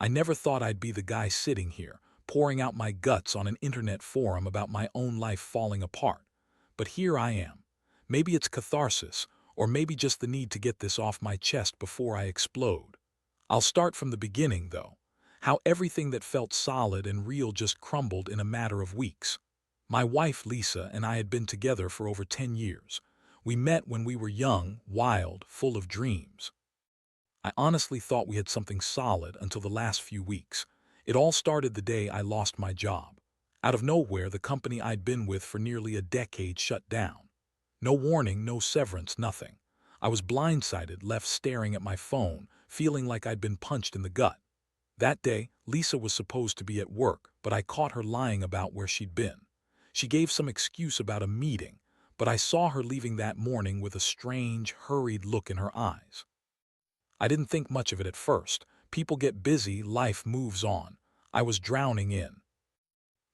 I never thought I'd be the guy sitting here, pouring out my guts on an internet forum about my own life falling apart. But here I am. Maybe it's catharsis, or maybe just the need to get this off my chest before I explode. I'll start from the beginning, though. How everything that felt solid and real just crumbled in a matter of weeks. My wife, Lisa, and I had been together for over 10 years. We met when we were young, wild, full of dreams. I honestly thought we had something solid until the last few weeks. It all started the day I lost my job. Out of nowhere, the company I'd been with for nearly a decade shut down. No warning, no severance, nothing. I was blindsided, left staring at my phone, feeling like I'd been punched in the gut. That day, Lisa was supposed to be at work, but I caught her lying about where she'd been. She gave some excuse about a meeting, but I saw her leaving that morning with a strange, hurried look in her eyes. I didn't think much of it at first. People get busy, life moves on. I was drowning in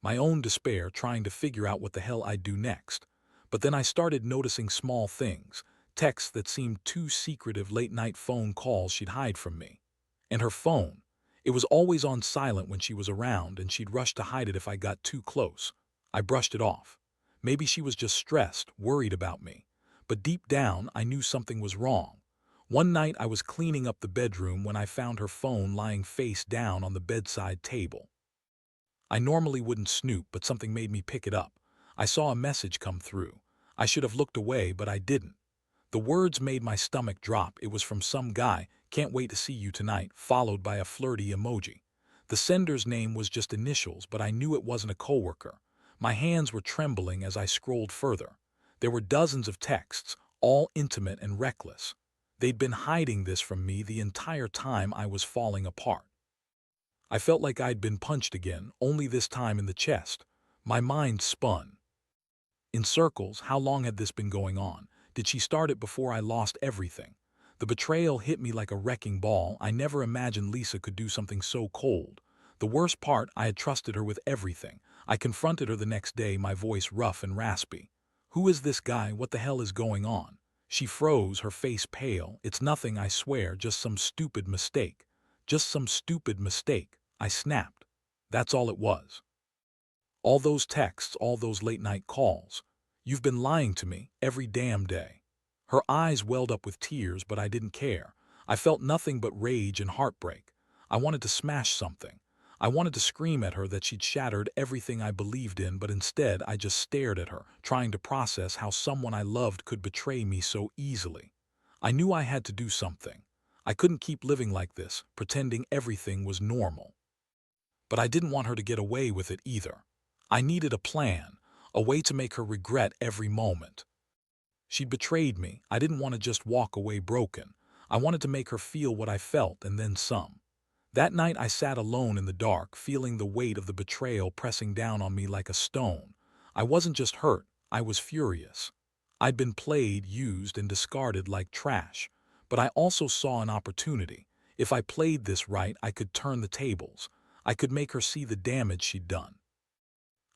my own despair, trying to figure out what the hell I'd do next. But then I started noticing small things, texts that seemed too secretive, late-night phone calls she'd hide from me. And her phone. It was always on silent when she was around, and she'd rush to hide it if I got too close. I brushed it off. Maybe she was just stressed, worried about me. But deep down, I knew something was wrong. One night I was cleaning up the bedroom when I found her phone lying face down on the bedside table. I normally wouldn't snoop, but something made me pick it up. I saw a message come through. I should have looked away, but I didn't. The words made my stomach drop. It was from some guy, "Can't wait to see you tonight," followed by a flirty emoji. The sender's name was just initials, but I knew it wasn't a coworker. My hands were trembling as I scrolled further. There were dozens of texts, all intimate and reckless. They'd been hiding this from me the entire time I was falling apart. I felt like I'd been punched again, only this time in the chest. My mind spun. In circles, how long had this been going on? Did she start it before I lost everything? The betrayal hit me like a wrecking ball. I never imagined Lisa could do something so cold. The worst part, I had trusted her with everything. I confronted her the next day, my voice rough and raspy. "Who is this guy? What the hell is going on?" She froze, her face pale. "It's nothing, I swear, just some stupid mistake." Just some stupid mistake, I snapped. That's all it was. All those texts, all those late-night calls. You've been lying to me every damn day. Her eyes welled up with tears, but I didn't care. I felt nothing but rage and heartbreak. I wanted to smash something. I wanted to scream at her that she'd shattered everything I believed in, but instead I just stared at her, trying to process how someone I loved could betray me so easily. I knew I had to do something. I couldn't keep living like this, pretending everything was normal. But I didn't want her to get away with it either. I needed a plan, a way to make her regret every moment. She'd betrayed me. I didn't want to just walk away broken. I wanted to make her feel what I felt and then some. That night I sat alone in the dark, feeling the weight of the betrayal pressing down on me like a stone. I wasn't just hurt, I was furious. I'd been played, used, and discarded like trash. But I also saw an opportunity. If I played this right, I could turn the tables. I could make her see the damage she'd done.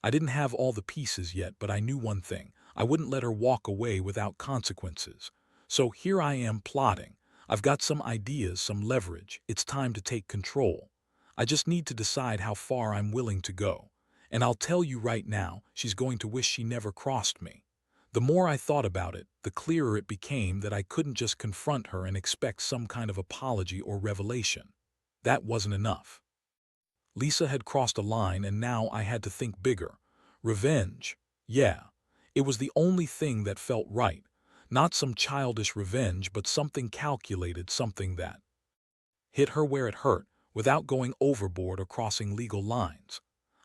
I didn't have all the pieces yet, but I knew one thing. I wouldn't let her walk away without consequences. So here I am plotting. I've got some ideas, some leverage. It's time to take control. I just need to decide how far I'm willing to go. And I'll tell you right now, she's going to wish she never crossed me. The more I thought about it, the clearer it became that I couldn't just confront her and expect some kind of apology or revelation. That wasn't enough. Lisa had crossed a line, and now I had to think bigger. Revenge. Yeah, it was the only thing that felt right. Not some childish revenge, but something calculated, something that hit her where it hurt, without going overboard or crossing legal lines.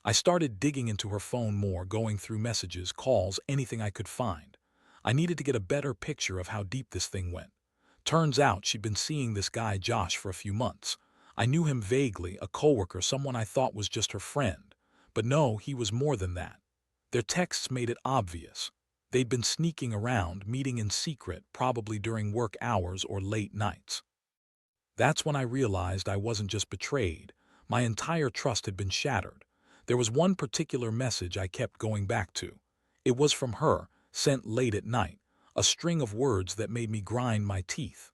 I started digging into her phone more, going through messages, calls, anything I could find. I needed to get a better picture of how deep this thing went. Turns out she'd been seeing this guy Josh for a few months. I knew him vaguely, a coworker, someone I thought was just her friend. But no, he was more than that. Their texts made it obvious. They'd been sneaking around, meeting in secret, probably during work hours or late nights. That's when I realized I wasn't just betrayed. My entire trust had been shattered. There was one particular message I kept going back to. It was from her, sent late at night, a string of words that made me grind my teeth.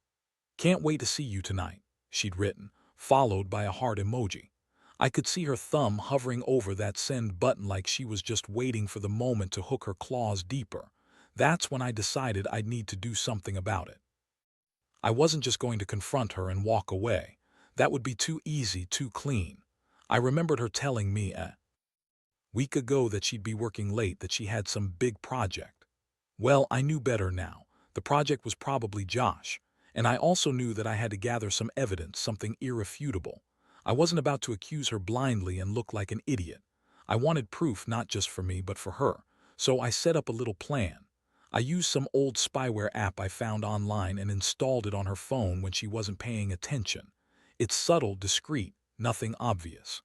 "Can't wait to see you tonight," she'd written, followed by a heart emoji. I could see her thumb hovering over that send button like she was just waiting for the moment to hook her claws deeper. That's when I decided I'd need to do something about it. I wasn't just going to confront her and walk away. That would be too easy, too clean. I remembered her telling me a week ago that she'd be working late, that she had some big project. Well, I knew better now. The project was probably Josh. And I also knew that I had to gather some evidence, something irrefutable. I wasn't about to accuse her blindly and look like an idiot. I wanted proof not just for me but for her. So I set up a little plan. I used some old spyware app I found online and installed it on her phone when she wasn't paying attention. It's subtle, discreet, nothing obvious.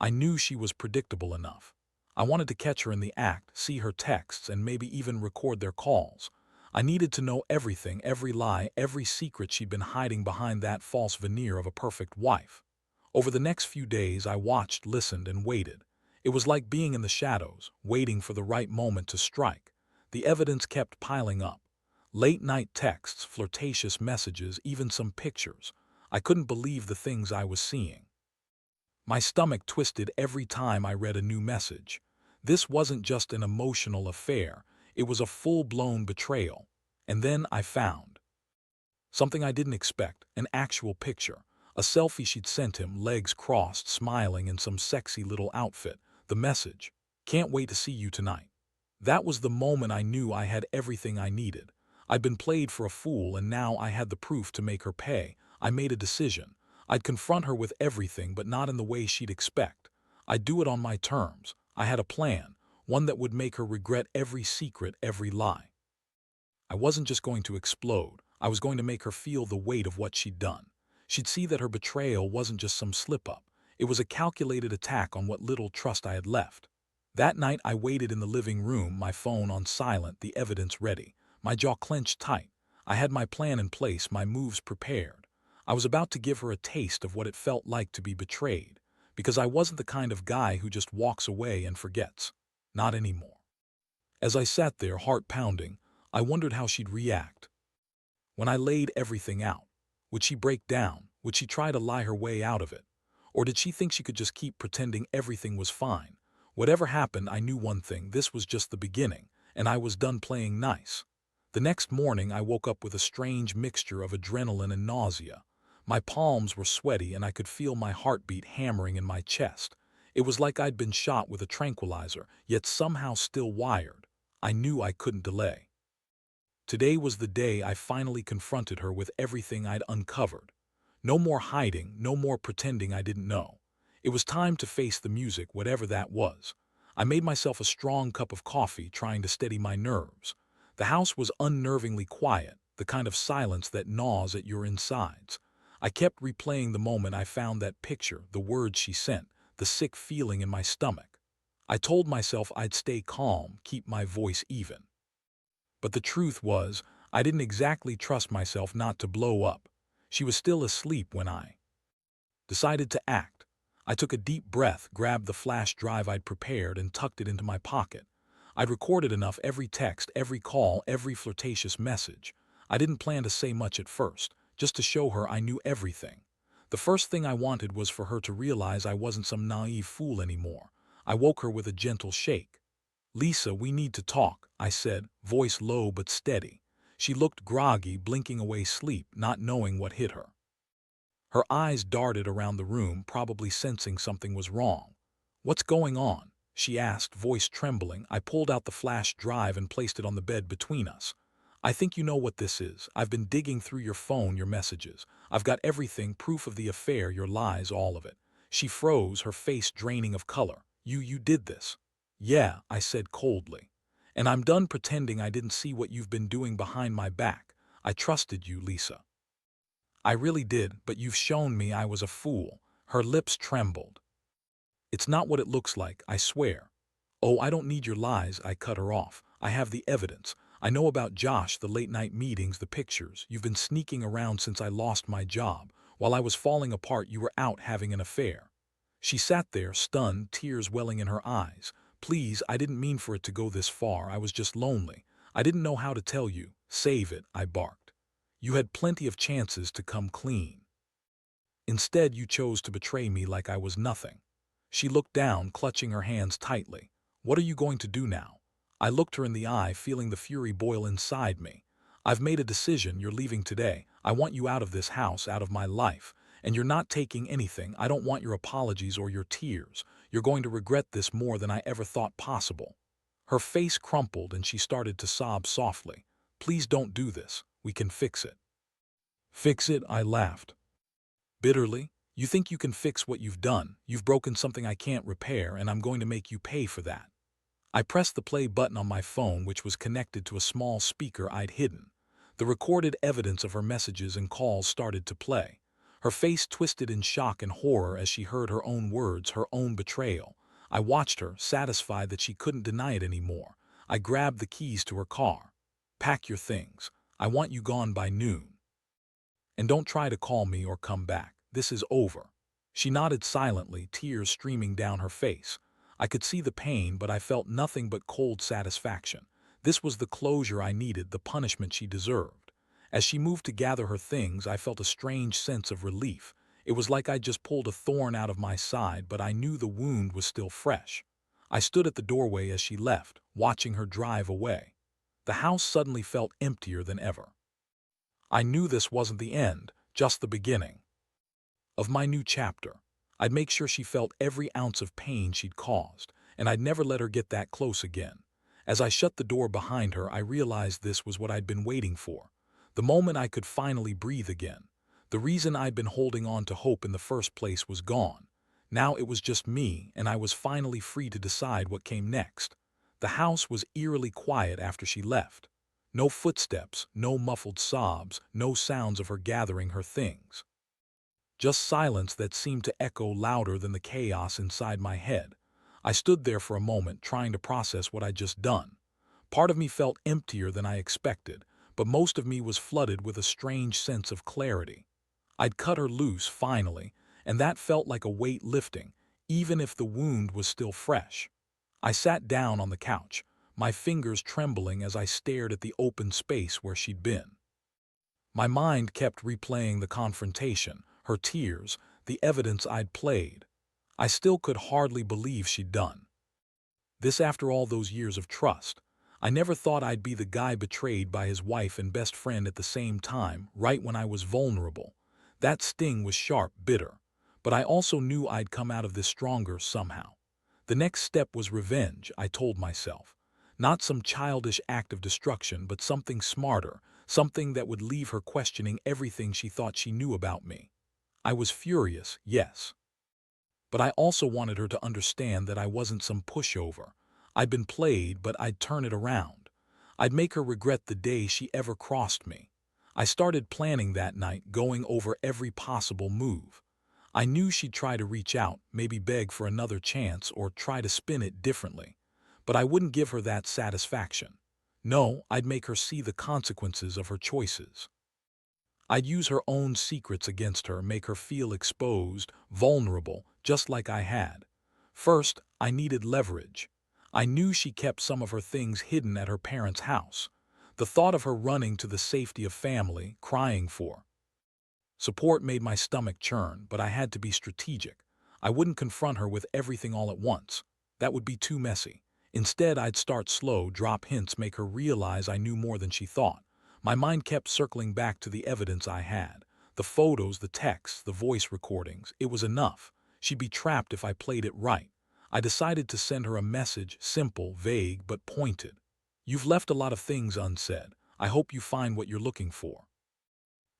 I knew she was predictable enough. I wanted to catch her in the act, see her texts, and maybe even record their calls. I needed to know everything, every lie, every secret she'd been hiding behind that false veneer of a perfect wife. Over the next few days, I watched, listened, and waited. It was like being in the shadows, waiting for the right moment to strike. The evidence kept piling up. Late-night texts, flirtatious messages, even some pictures. I couldn't believe the things I was seeing. My stomach twisted every time I read a new message. This wasn't just an emotional affair, it was a full-blown betrayal. And then I found something I didn't expect, an actual picture. A selfie she'd sent him, legs crossed, smiling in some sexy little outfit. The message, "Can't wait to see you tonight." That was the moment I knew I had everything I needed. I'd been played for a fool and now I had the proof to make her pay. I made a decision. I'd confront her with everything, but not in the way she'd expect. I'd do it on my terms. I had a plan, one that would make her regret every secret, every lie. I wasn't just going to explode. I was going to make her feel the weight of what she'd done. She'd see that her betrayal wasn't just some slip-up. It was a calculated attack on what little trust I had left. That night I waited in the living room, my phone on silent, the evidence ready, my jaw clenched tight. I had my plan in place, my moves prepared. I was about to give her a taste of what it felt like to be betrayed, because I wasn't the kind of guy who just walks away and forgets. Not anymore. As I sat there, heart pounding, I wondered how she'd react. When I laid everything out, would she break down? Would she try to lie her way out of it? Or did she think she could just keep pretending everything was fine? Whatever happened, I knew one thing: this was just the beginning, and I was done playing nice. The next morning, I woke up with a strange mixture of adrenaline and nausea. My palms were sweaty, and I could feel my heartbeat hammering in my chest. It was like I'd been shot with a tranquilizer, yet somehow still wired. I knew I couldn't delay. Today was the day I finally confronted her with everything I'd uncovered. No more hiding, no more pretending I didn't know. It was time to face the music, whatever that was. I made myself a strong cup of coffee, trying to steady my nerves. The house was unnervingly quiet, the kind of silence that gnaws at your insides. I kept replaying the moment I found that picture, the words she sent, the sick feeling in my stomach. I told myself I'd stay calm, keep my voice even. But the truth was, I didn't exactly trust myself not to blow up. She was still asleep when I decided to act. I took a deep breath, grabbed the flash drive I'd prepared, and tucked it into my pocket. I'd recorded enough, every text, every call, every flirtatious message. I didn't plan to say much at first, just to show her I knew everything. The first thing I wanted was for her to realize I wasn't some naive fool anymore. I woke her with a gentle shake. "Lisa, we need to talk," I said, voice low but steady. She looked groggy, blinking away sleep, not knowing what hit her. Her eyes darted around the room, probably sensing something was wrong. "What's going on?" she asked, voice trembling. I pulled out the flash drive and placed it on the bed between us. "I think you know what this is. I've been digging through your phone, your messages. I've got everything, proof of the affair, your lies, all of it." She froze, her face draining of color. You did this." "Yeah," I said coldly. "And I'm done pretending I didn't see what you've been doing behind my back. I trusted you, Lisa. I really did, but you've shown me I was a fool." Her lips trembled. "It's not what it looks like, I swear." "Oh, I don't need your lies," I cut her off. "I have the evidence. I know about Josh, the late-night meetings, the pictures. You've been sneaking around since I lost my job. While I was falling apart, you were out having an affair." She sat there, stunned, tears welling in her eyes. "Please, I didn't mean for it to go this far. I was just lonely. I didn't know how to tell you." "Save it," I barked. "You had plenty of chances to come clean." Instead, you chose to betray me like I was nothing." She looked down, clutching her hands tightly. "What are you going to do now?" I looked her in the eye, feeling the fury boil inside me. "I've made a decision. You're leaving today. I want you out of this house, out of my life. And you're not taking anything. I don't want your apologies or your tears. You're going to regret this more than I ever thought possible." Her face crumpled and she started to sob softly. "Please don't do this. We can fix it." "Fix it?" I laughed bitterly. "You think you can fix what you've done? You've broken something I can't repair, and I'm going to make you pay for that." I pressed the play button on my phone, which was connected to a small speaker I'd hidden. The recorded evidence of her messages and calls started to play. Her face twisted in shock and horror as she heard her own words, her own betrayal. I watched her, satisfied that she couldn't deny it anymore. I grabbed the keys to her car. "Pack your things. I want you gone by noon. And don't try to call me or come back. This is over." She nodded silently, tears streaming down her face. I could see the pain, but I felt nothing but cold satisfaction. This was the closure I needed, the punishment she deserved. As she moved to gather her things, I felt a strange sense of relief. It was like I'd just pulled a thorn out of my side, but I knew the wound was still fresh. I stood at the doorway as she left, watching her drive away. The house suddenly felt emptier than ever. I knew this wasn't the end, just the beginning of my new chapter. I'd make sure she felt every ounce of pain she'd caused, and I'd never let her get that close again. As I shut the door behind her, I realized this was what I'd been waiting for. The moment I could finally breathe again. The reason I'd been holding on to hope in the first place was gone. Now it was just me, and I was finally free to decide what came next. The house was eerily quiet after she left. No footsteps, no muffled sobs, no sounds of her gathering her things. Just silence that seemed to echo louder than the chaos inside my head. I stood there for a moment, trying to process what I'd just done. Part of me felt emptier than I expected, but most of me was flooded with a strange sense of clarity. I'd cut her loose, finally, and that felt like a weight lifting, even if the wound was still fresh. I sat down on the couch, my fingers trembling as I stared at the open space where she'd been. My mind kept replaying the confrontation, her tears, the evidence I'd played. I still could hardly believe she'd done this after all those years of trust. I never thought I'd be the guy betrayed by his wife and best friend at the same time, right when I was vulnerable. That sting was sharp, bitter. But I also knew I'd come out of this stronger somehow. The next step was revenge, I told myself. Not some childish act of destruction, but something smarter, something that would leave her questioning everything she thought she knew about me. I was furious, yes. But I also wanted her to understand that I wasn't some pushover. I'd been played, but I'd turn it around. I'd make her regret the day she ever crossed me. I started planning that night, going over every possible move. I knew she'd try to reach out, maybe beg for another chance or try to spin it differently. But I wouldn't give her that satisfaction. No, I'd make her see the consequences of her choices. I'd use her own secrets against her, make her feel exposed, vulnerable, just like I had. First, I needed leverage. I knew she kept some of her things hidden at her parents' house. The thought of her running to the safety of family, crying for support made my stomach churn, but I had to be strategic. I wouldn't confront her with everything all at once. That would be too messy. Instead, I'd start slow, drop hints, make her realize I knew more than she thought. My mind kept circling back to the evidence I had. The photos, the texts, the voice recordings. It was enough. She'd be trapped if I played it right. I decided to send her a message, simple, vague, but pointed. "You've left a lot of things unsaid. I hope you find what you're looking for.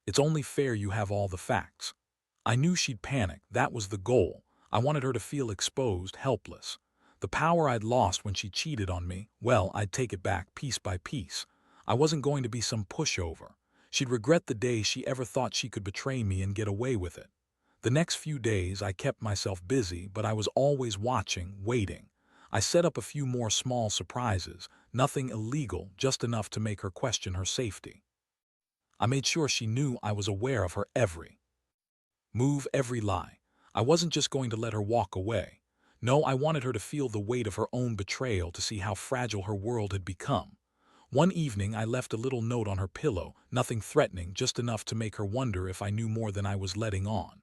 It's only fair you have all the facts." I knew she'd panic. That was the goal. I wanted her to feel exposed, helpless. The power I'd lost when she cheated on me, well, I'd take it back piece by piece. I wasn't going to be some pushover. She'd regret the day she ever thought she could betray me and get away with it. The next few days I kept myself busy, but I was always watching, waiting. I set up a few more small surprises, nothing illegal, just enough to make her question her safety. I made sure she knew I was aware of her every move, every lie. I wasn't just going to let her walk away. No, I wanted her to feel the weight of her own betrayal, to see how fragile her world had become. One evening I left a little note on her pillow, nothing threatening, just enough to make her wonder if I knew more than I was letting on.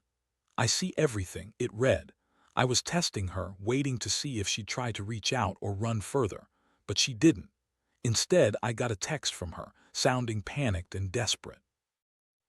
"I see everything," it read. I was testing her, waiting to see if she'd try to reach out or run further. But she didn't. Instead, I got a text from her, sounding panicked and desperate.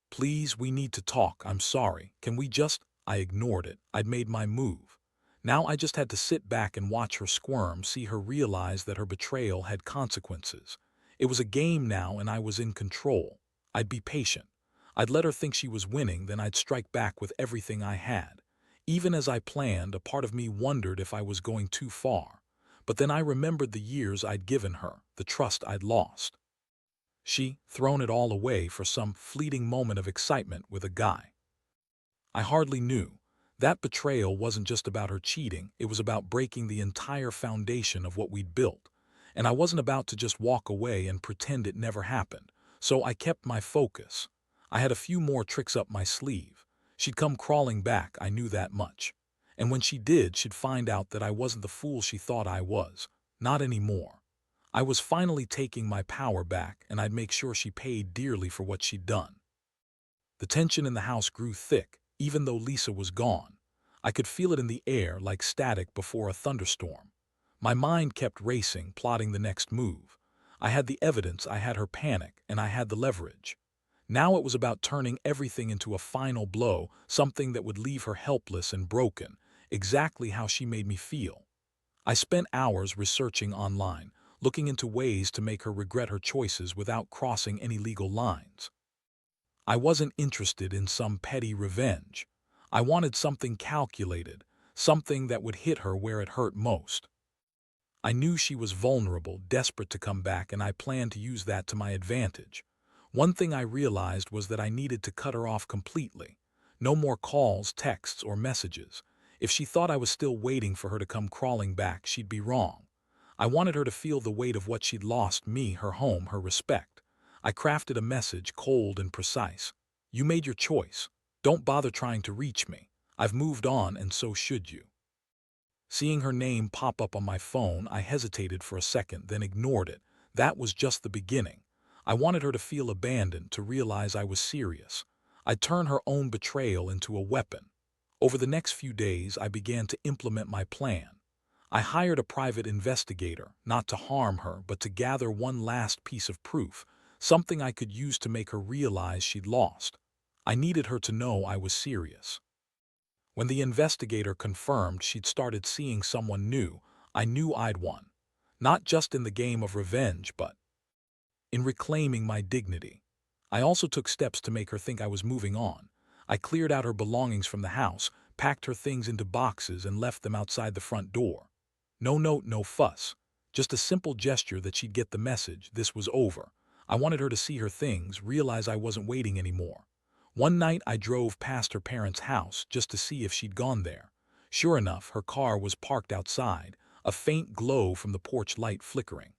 "Please, we need to talk. I'm sorry. Can we just—" I ignored it. I'd made my move. Now I just had to sit back and watch her squirm, see her realize that her betrayal had consequences. It was a game now, and I was in control. I'd be patient. I'd let her think she was winning, then I'd strike back with everything I had. Even as I planned, a part of me wondered if I was going too far. But then I remembered the years I'd given her, the trust I'd lost. She thrown it all away for some fleeting moment of excitement with a guy I hardly knew. That betrayal wasn't just about her cheating, it was about breaking the entire foundation of what we'd built. And I wasn't about to just walk away and pretend it never happened. So I kept my focus. I had a few more tricks up my sleeve. She'd come crawling back, I knew that much. And when she did, she'd find out that I wasn't the fool she thought I was. Not anymore. I was finally taking my power back, and I'd make sure she paid dearly for what she'd done. The tension in the house grew thick, even though Lisa was gone. I could feel it in the air like static before a thunderstorm. My mind kept racing, plotting the next move. I had the evidence, I had her panic, and I had the leverage. Now it was about turning everything into a final blow, something that would leave her helpless and broken, exactly how she made me feel. I spent hours researching online, looking into ways to make her regret her choices without crossing any legal lines. I wasn't interested in some petty revenge. I wanted something calculated, something that would hit her where it hurt most. I knew she was vulnerable, desperate to come back, and I planned to use that to my advantage. One thing I realized was that I needed to cut her off completely. No more calls, texts, or messages. If she thought I was still waiting for her to come crawling back, she'd be wrong. I wanted her to feel the weight of what she'd lost: me, her home, her respect. I crafted a message, cold and precise. "You made your choice. Don't bother trying to reach me. I've moved on, and so should you." Seeing her name pop up on my phone, I hesitated for a second, then ignored it. That was just the beginning. I wanted her to feel abandoned, to realize I was serious. I'd turn her own betrayal into a weapon. Over the next few days, I began to implement my plan. I hired a private investigator, not to harm her, but to gather one last piece of proof, something I could use to make her realize she'd lost. I needed her to know I was serious. When the investigator confirmed she'd started seeing someone new, I knew I'd won. Not just in the game of revenge, but in reclaiming my dignity. I also took steps to make her think I was moving on. I cleared out her belongings from the house, packed her things into boxes, and left them outside the front door. No note, no fuss. Just a simple gesture that she'd get the message: this was over. I wanted her to see her things, realize I wasn't waiting anymore. One night I drove past her parents' house just to see if she'd gone there. Sure enough, her car was parked outside, a faint glow from the porch light flickering.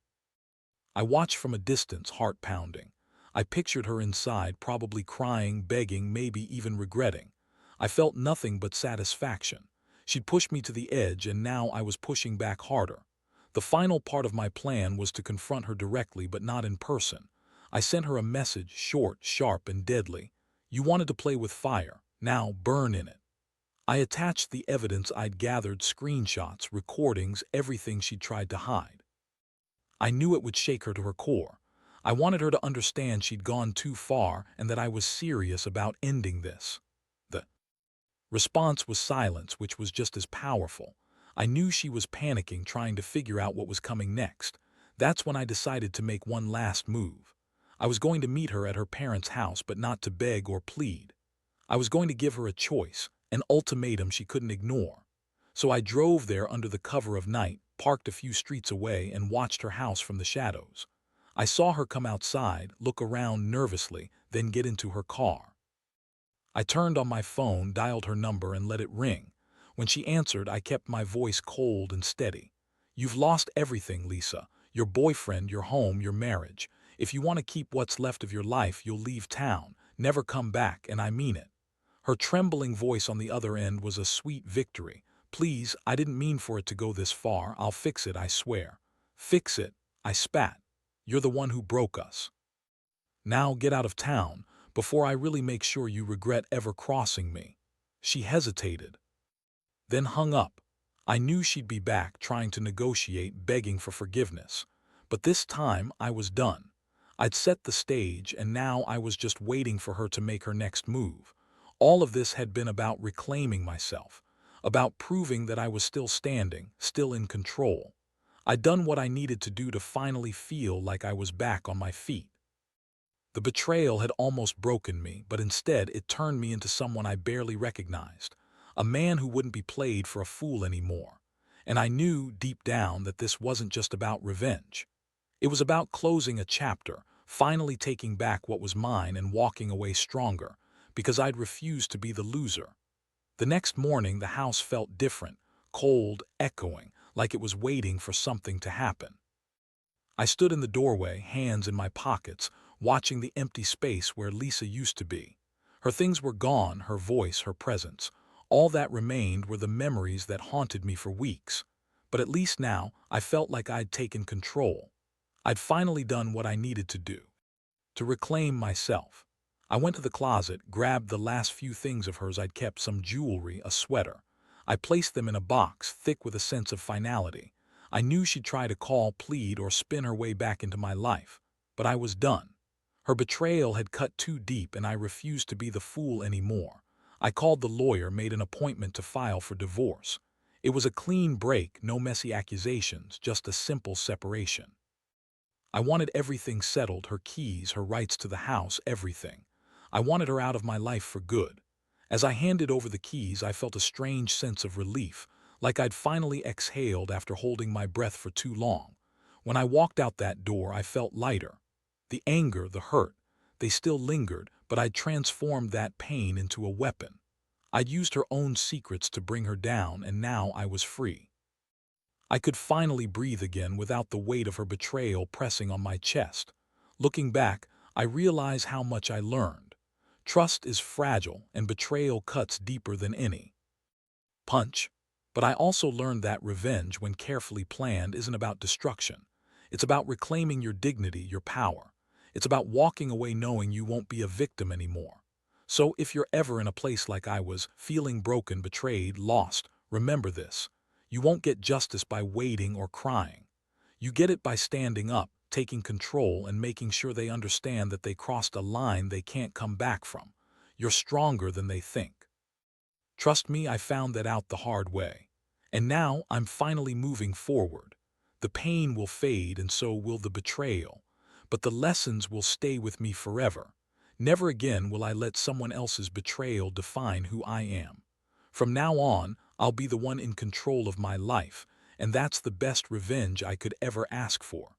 I watched from a distance, heart pounding. I pictured her inside, probably crying, begging, maybe even regretting. I felt nothing but satisfaction. She'd pushed me to the edge, and now I was pushing back harder. The final part of my plan was to confront her directly, but not in person. I sent her a message, short, sharp, and deadly. "You wanted to play with fire. Now burn in it." I attached the evidence I'd gathered: screenshots, recordings, everything she'd tried to hide. I knew it would shake her to her core. I wanted her to understand she'd gone too far and that I was serious about ending this. The response was silence, which was just as powerful. I knew she was panicking, trying to figure out what was coming next. That's when I decided to make one last move. I was going to meet her at her parents' house, but not to beg or plead. I was going to give her a choice, an ultimatum she couldn't ignore. So I drove there under the cover of night, parked a few streets away, and watched her house from the shadows. I saw her come outside, look around nervously, then get into her car. I turned on my phone, dialed her number, and let it ring. When she answered, I kept my voice cold and steady. "You've lost everything, Lisa. Your boyfriend, your home, your marriage. If you want to keep what's left of your life, you'll leave town, never come back, and I mean it." Her trembling voice on the other end was a sweet victory. "Please, I didn't mean for it to go this far. I'll fix it, I swear." "Fix it?" I spat. "You're the one who broke us. Now get out of town, before I really make sure you regret ever crossing me." She hesitated, then hung up. I knew she'd be back, trying to negotiate, begging for forgiveness. But this time, I was done. I'd set the stage, and now I was just waiting for her to make her next move. All of this had been about reclaiming myself, about proving that I was still standing, still in control. I'd done what I needed to do to finally feel like I was back on my feet. The betrayal had almost broken me, but instead it turned me into someone I barely recognized, a man who wouldn't be played for a fool anymore. And I knew deep down that this wasn't just about revenge. It was about closing a chapter, finally taking back what was mine and walking away stronger, because I'd refused to be the loser. The next morning the house felt different, cold, echoing, like it was waiting for something to happen. I stood in the doorway, hands in my pockets, watching the empty space where Lisa used to be. Her things were gone, her voice, her presence. All that remained were the memories that haunted me for weeks. But at least now, I felt like I'd taken control. I'd finally done what I needed to do, to reclaim myself. I went to the closet, grabbed the last few things of hers I'd kept, some jewelry, a sweater. I placed them in a box, thick with a sense of finality. I knew she'd try to call, plead, or spin her way back into my life. But I was done. Her betrayal had cut too deep, and I refused to be the fool anymore. I called the lawyer, made an appointment to file for divorce. It was a clean break, no messy accusations, just a simple separation. I wanted everything settled, her keys, her rights to the house, everything. I wanted her out of my life for good. As I handed over the keys, I felt a strange sense of relief, like I'd finally exhaled after holding my breath for too long. When I walked out that door, I felt lighter. The anger, the hurt, they still lingered, but I'd transformed that pain into a weapon. I'd used her own secrets to bring her down, and now I was free. I could finally breathe again without the weight of her betrayal pressing on my chest. Looking back, I realize how much I learned. Trust is fragile, and betrayal cuts deeper than any punch. But I also learned that revenge, when carefully planned, isn't about destruction. It's about reclaiming your dignity, your power. It's about walking away knowing you won't be a victim anymore. So if you're ever in a place like I was, feeling broken, betrayed, lost, remember this. You won't get justice by waiting or crying. You get it by standing up, taking control, and making sure they understand that they crossed a line they can't come back from. You're stronger than they think. Trust me, I found that out the hard way. And now I'm finally moving forward. The pain will fade, and so will the betrayal. But the lessons will stay with me forever. Never again will I let someone else's betrayal define who I am. From now on, I'll be the one in control of my life, and that's the best revenge I could ever ask for.